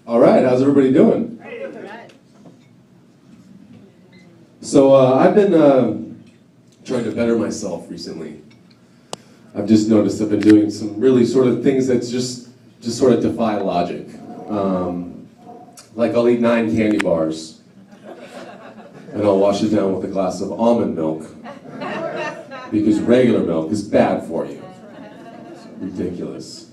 All right, how's everybody doing? So I've been trying to better myself recently. I've just noticed I've been doing some really sort of things that just sort of defy logic. Like I'll eat 9 candy bars, and I'll wash it down with a glass of almond milk, because regular milk is bad for you. It's ridiculous.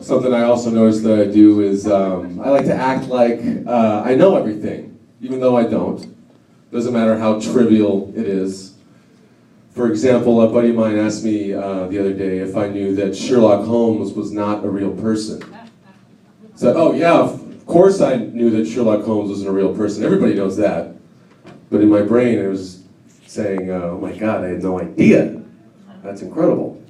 Something I also noticed that I do is I like to act like I know everything, even though I don't. Doesn't matter how trivial it is. For example, a buddy of mine asked me the other day if I knew that Sherlock Holmes was not a real person. I said, oh yeah, of course I knew that Sherlock Holmes wasn't a real person. Everybody knows that. But in my brain it was saying, oh my God, I had no idea. That's incredible.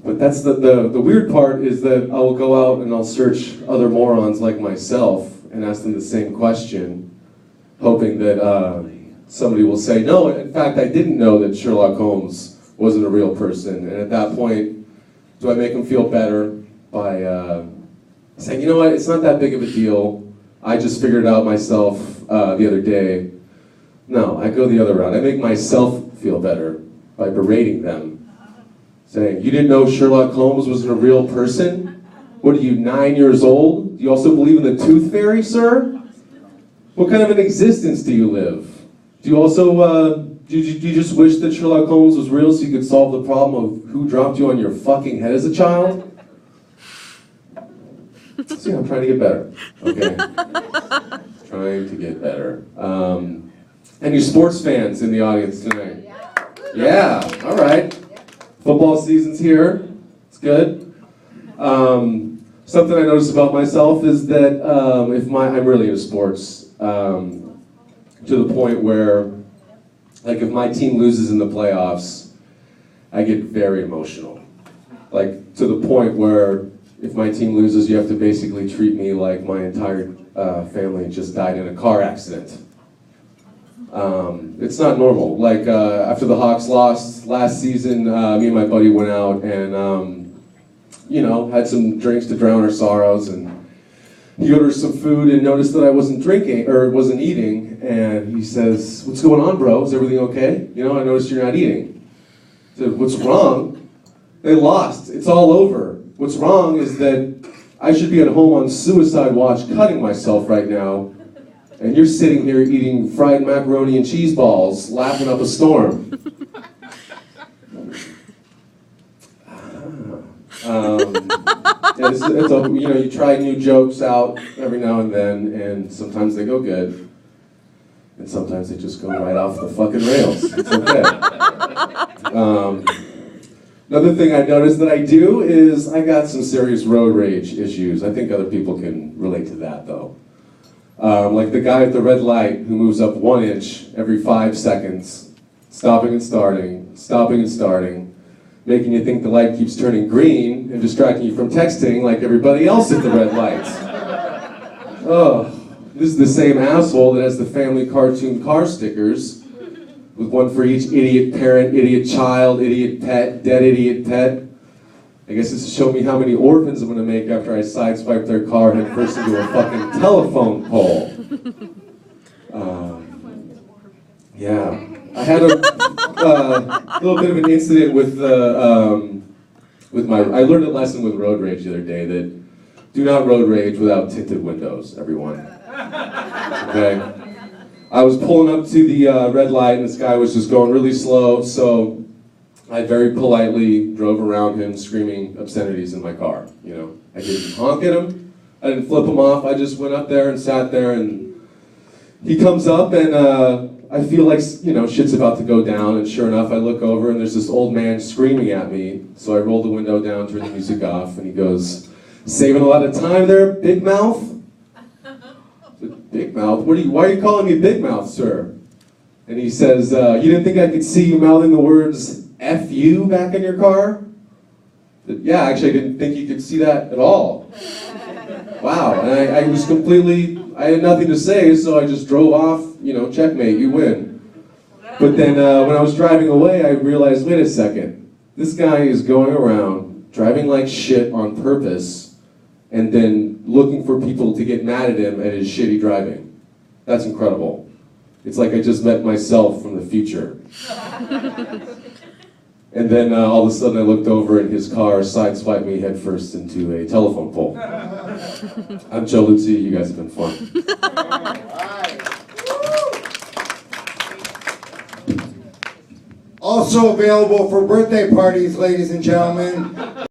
But that's the weird part is that I will go out and I'll search other morons like myself and ask them the same question, hoping that somebody will say, no, in fact, I didn't know that Sherlock Holmes wasn't a real person. And at that point, do I make them feel better by saying, you know what, it's not that big of a deal. I just figured it out myself the other day. No, I go the other route. I make myself feel better by berating them. Saying, you didn't know Sherlock Holmes wasn't a real person? What are you, 9 years old? Do you also believe in the tooth fairy, sir? What kind of an existence do you live? Do you also, do you just wish that Sherlock Holmes was real so you could solve the problem of who dropped you on your fucking head as a child? See, I'm trying to get better, okay? Trying to get better. Any sports fans in the audience tonight? Yeah, all right. Football season's here. It's good. Something I noticed about myself is that I'm really into sports to the point where, like, if my team loses in the playoffs, I get very emotional. Like, to the point where if my team loses, you have to basically treat me like my entire family just died in a car accident. It's not normal. Like, after the Hawks lost last season, me and my buddy went out and, had some drinks to drown our sorrows, and he ordered some food and noticed that I wasn't eating, and he says, what's going on, bro? Is everything okay? I noticed you're not eating. I said, what's wrong? They lost. It's all over. What's wrong is that I should be at home on suicide watch cutting myself right now, and you're sitting here eating fried macaroni and cheese balls, laughing up a storm. You try new jokes out every now and then, and sometimes they go good, and sometimes they just go right off the fucking rails. It's okay. Another thing I've noticed that I do is I got some serious road rage issues. I think other people can relate to that, though. Like the guy at the red light who moves up 1 inch every 5 seconds, stopping and starting, making you think the light keeps turning green and distracting you from texting like everybody else at the red light. Oh, this is the same asshole that has the family cartoon car stickers, with one for each idiot parent, idiot child, idiot pet, dead idiot pet. I guess this is showing me how many orphans I'm gonna make after I sideswipe their car head first into a fucking telephone pole. Yeah, I had a little bit of an incident with I learned a lesson with road rage the other day that do not road rage without tinted windows, everyone. Okay. I was pulling up to the red light and this guy was just going really slow, so I very politely drove around him screaming obscenities in my car. I didn't honk at him, I didn't flip him off, I just went up there and sat there, and he comes up and I feel like, shit's about to go down, and sure enough I look over and there's this old man screaming at me, so I roll the window down, turn the music off, and he goes, saving a lot of time there, big mouth? Big mouth? Why are you calling me big mouth, sir? And he says, you didn't think I could see you mouthing the words F you back in your car? Yeah, actually I didn't think you could see that at all. Wow, and I was I had nothing to say, so I just drove off, checkmate, you win. But then when I was driving away, I realized, wait a second, this guy is going around driving like shit on purpose and then looking for people to get mad at him at his shitty driving. That's incredible. It's like I just met myself from the future. And then all of a sudden I looked over and his car sideswiped me headfirst into a telephone pole. I'm Joe Luzzi, you guys have been fun. Also available for birthday parties, ladies and gentlemen,